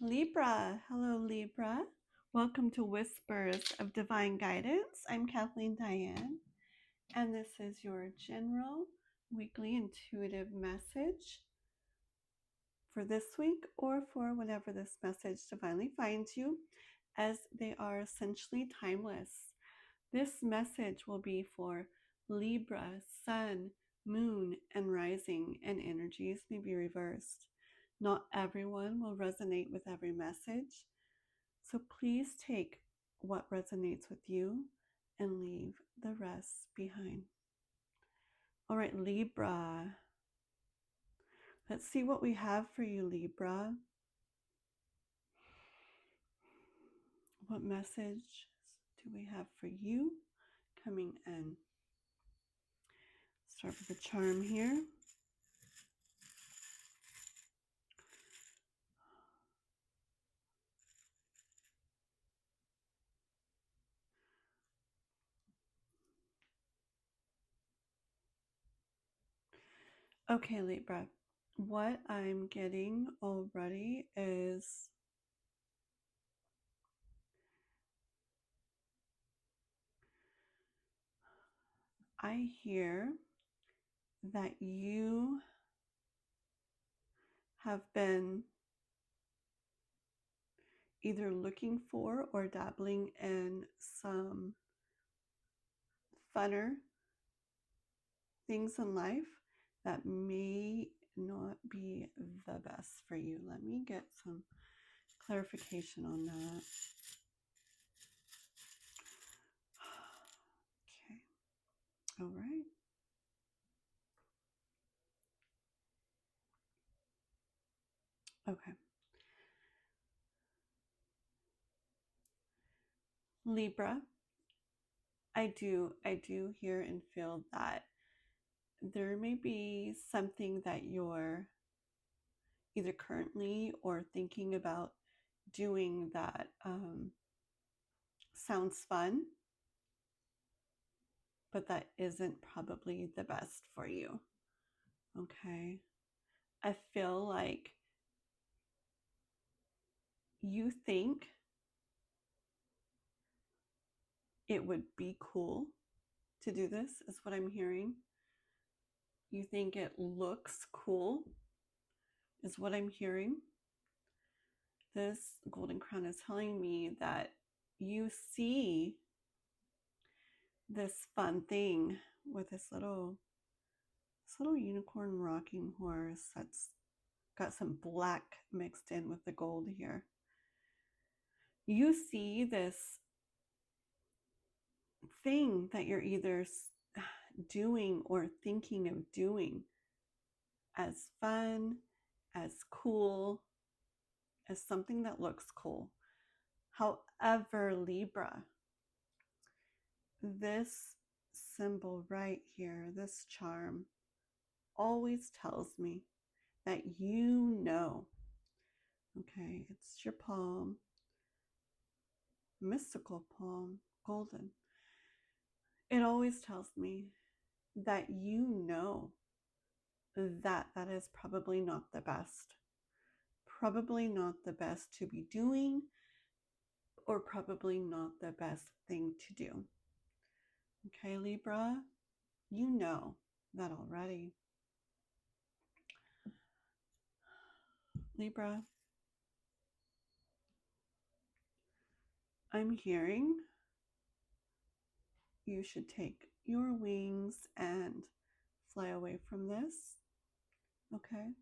Libra. Hello, Libra. Welcome to Whispers of Divine Guidance. I'm Kathleen Diane, and this is your general weekly intuitive message for this week or for whenever this message divinely finds you, as they are essentially timeless. This message will be for Libra, Sun, Moon, and Rising, and energies may be reversed. Not everyone will resonate with every message, so please take what resonates with you and leave the rest behind. All right, Libra. Let's see what we have for you, Libra. What message do we have for you coming in? Start with the charm here. Okay, Libra. What I'm getting already is I hear that you have been either looking for or dabbling in some funner things in life that may not be the best for you. Let me get some clarification on that. Okay. All right. Okay. Libra, I do hear and feel that there may be something that you're either currently or thinking about doing that sounds fun, but that isn't probably the best for you. Okay. I feel like you think it would be cool to do this, is what I'm hearing. You think it looks cool, is what I'm hearing. This golden crown is telling me that you see this fun thing with this little unicorn rocking horse that's got some black mixed in with the gold here. You see this thing that you're either doing or thinking of doing as fun, as cool, as something that looks cool. However, Libra, this symbol right here, this charm, always tells me that you know. Okay, it's your palm, mystical palm, golden. It always tells me that you know that that is probably not the best. Probably not the best to be doing, or probably not the best thing to do. Okay, Libra, you know that already. Libra, I'm hearing you should take your wings and fly away from this. Okay?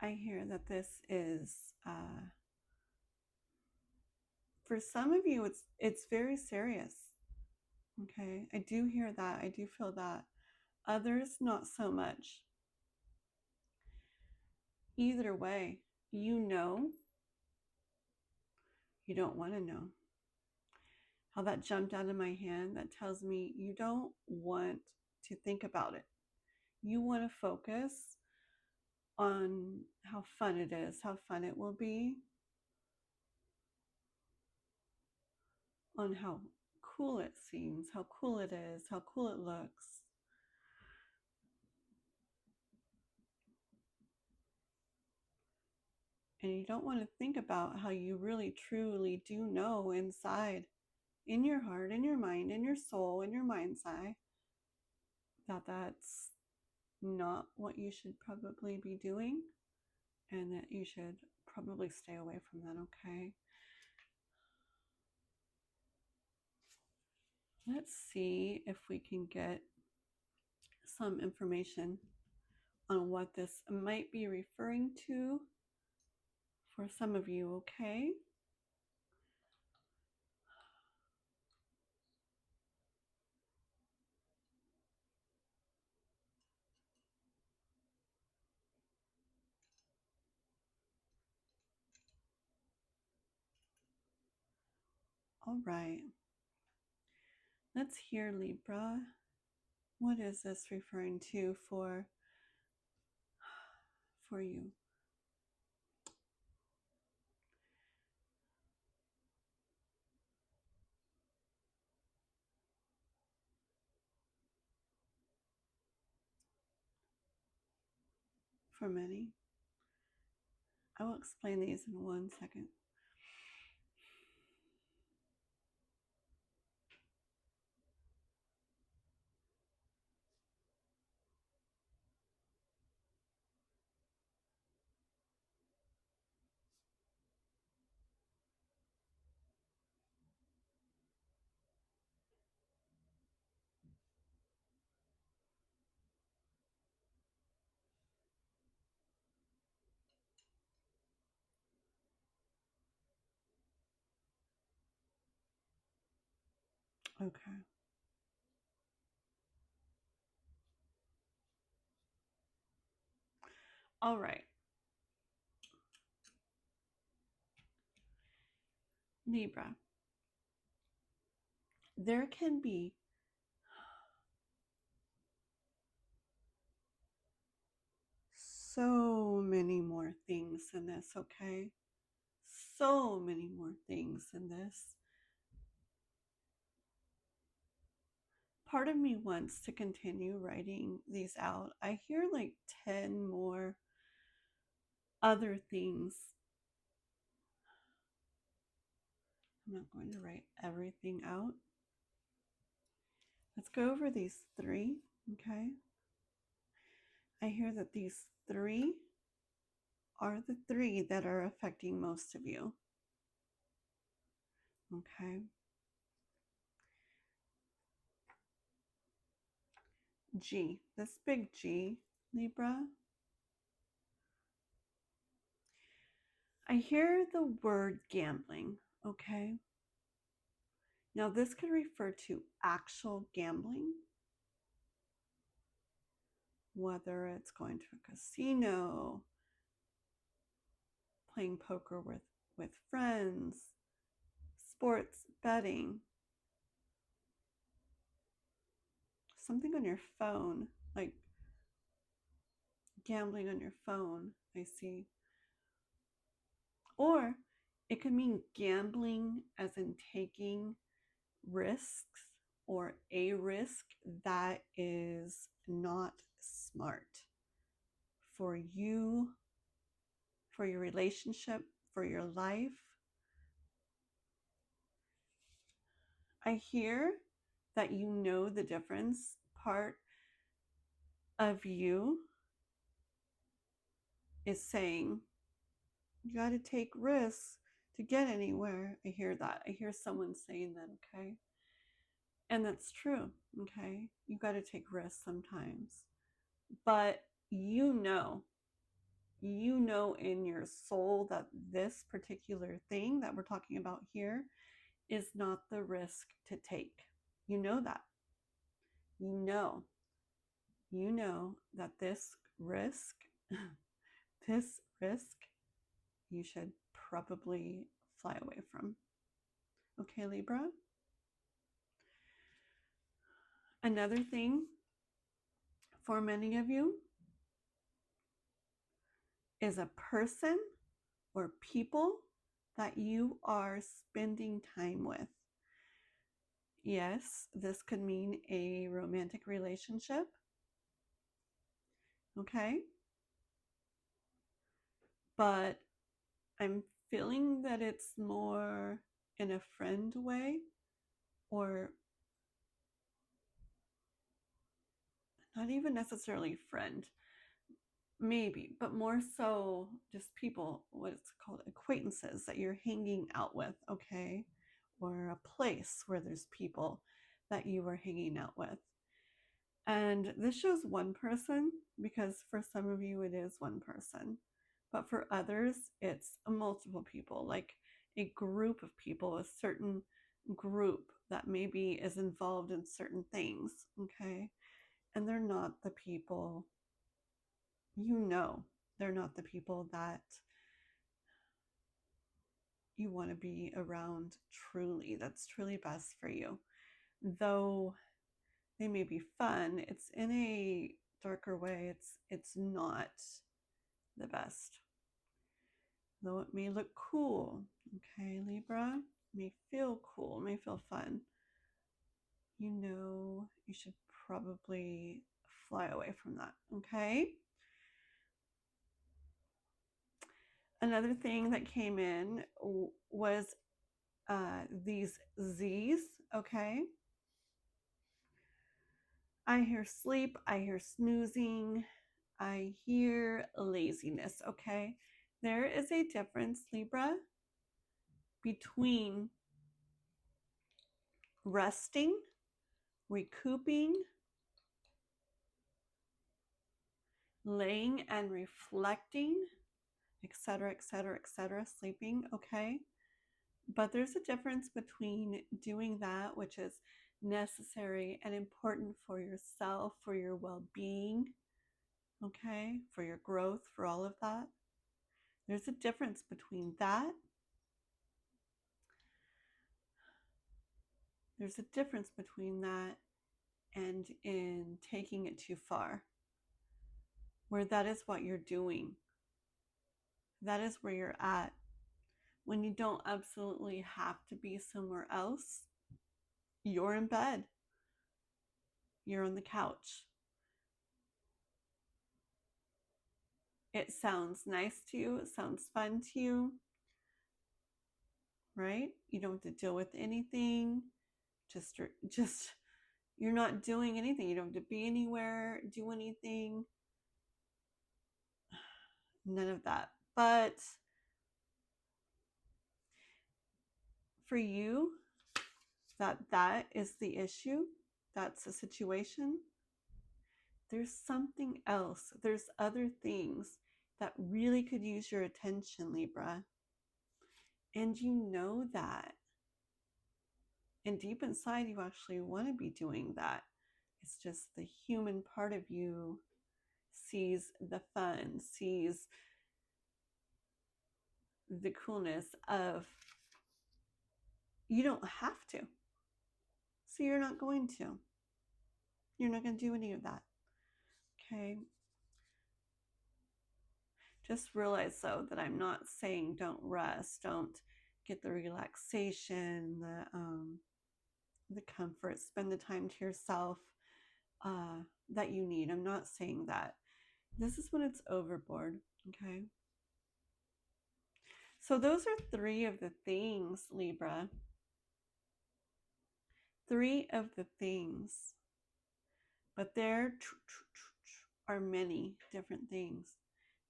I hear that this is, for some of you, it's very serious. Okay? I do hear that. I do feel that. Others, not so much. Either way, you know, you don't want to know. How that jumped out of my hand, that tells me you don't want to think about it. You want to focus on how fun it is, how fun it will be, on how cool it seems, how cool it is, how cool it looks. And you don't want to think about how you really truly do know inside, in your heart, in your mind, in your soul, in your mind's eye, that that's not what you should probably be doing, and that you should probably stay away from that, okay? Let's see if we can get some information on what this might be referring to for some of you, okay? All right. Let's hear, Libra. What is this referring to for you? For many. I will explain these in 1 second. Okay. All right. Libra. There can be so many more things in this, okay? So many more things in this. Part of me wants to continue writing these out. I hear like 10 more other things. I'm not going to write everything out. Let's go over these 3, okay? I hear that these 3 are the 3 that are affecting most of you, okay? G, this big G, Libra. I hear the word gambling, okay? Now, this could refer to actual gambling, whether it's going to a casino, playing poker with friends, sports betting, something on your phone, like gambling on your phone, I see. Or it could mean gambling as in taking risks or a risk that is not smart for you, for your relationship, for your life. I hear that you know the difference. Part of you is saying, you got to take risks to get anywhere. I hear that. I hear someone saying that, okay? And that's true, okay? You got to take risks sometimes. But you know in your soul that this particular thing that we're talking about here is not the risk to take. You know that. You know that this risk, you should probably fly away from. Okay, Libra? Another thing for many of you is a person or people that you are spending time with. Yes, this could mean a romantic relationship. Okay? But I'm feeling that it's more in a friend way, or not even necessarily friend, maybe, but more so just people, what's called acquaintances that you're hanging out with, okay? Or a place where there's people that you are hanging out with. And this shows one person because for some of you it is one person, but for others it's multiple people, like a group of people, a certain group that maybe is involved in certain things, okay? And they're not the people, you know, they're not the people that you want to be around truly, that's truly best for you. Though they may be fun, it's in a darker way, it's not the best. Though it may look cool, okay, Libra, may feel cool, may feel fun, you know, you should probably fly away from that, okay? Another thing that came in was these Z's, okay? I hear sleep, I hear snoozing, I hear laziness, okay? There is a difference, Libra, between resting, recouping, laying and reflecting, etc., etc., etc., sleeping, okay? But there's a difference between doing that, which is necessary and important for yourself, for your well-being, okay, for your growth, for all of that. There's a difference between that. There's a difference between that and in taking it too far, where that is what you're doing. That is where you're at. When you don't absolutely have to be somewhere else, you're in bed. You're on the couch. It sounds nice to you. It sounds fun to you, right? You don't have to deal with anything. Just you're not doing anything. You don't have to be anywhere, do anything. None of that. But for you, that is the issue. That's the situation. There's something else. There's other things that really could use your attention, Libra. And you know that. And deep inside, you actually want to be doing that. It's just the human part of you sees the fun, sees the coolness of you don't have to. So you're not going to. You're not going to do any of that. Okay. Just realize though that I'm not saying don't rest, don't get the relaxation, the comfort, spend the time to yourself that you need. I'm not saying that. This is when it's overboard. Okay. So those are 3 of the things, Libra. 3 of the things. But there are many different things,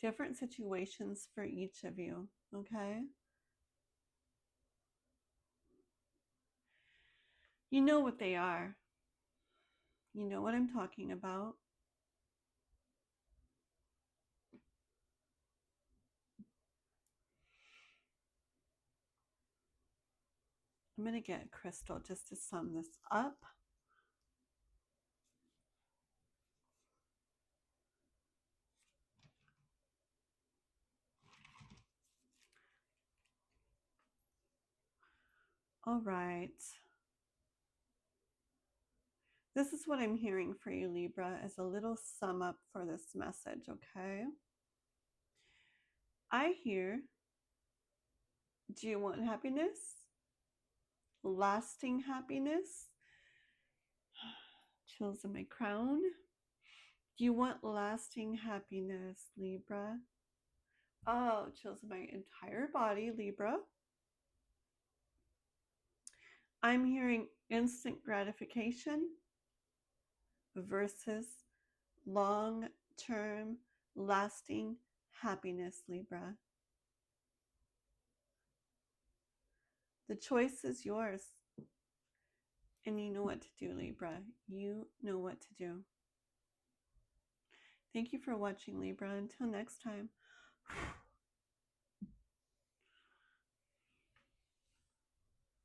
different situations for each of you, okay? You know what they are. You know what I'm talking about. I'm going to get a crystal just to sum this up. All right. This is what I'm hearing for you, Libra, as a little sum up for this message, okay? I hear, do you want happiness? Lasting happiness? Chills in my crown. Do you want lasting happiness, Libra? Oh, chills in my entire body, Libra. I'm hearing instant gratification versus long-term, lasting happiness, Libra. The choice is yours. And you know what to do, Libra. You know what to do. Thank you for watching, Libra. Until next time.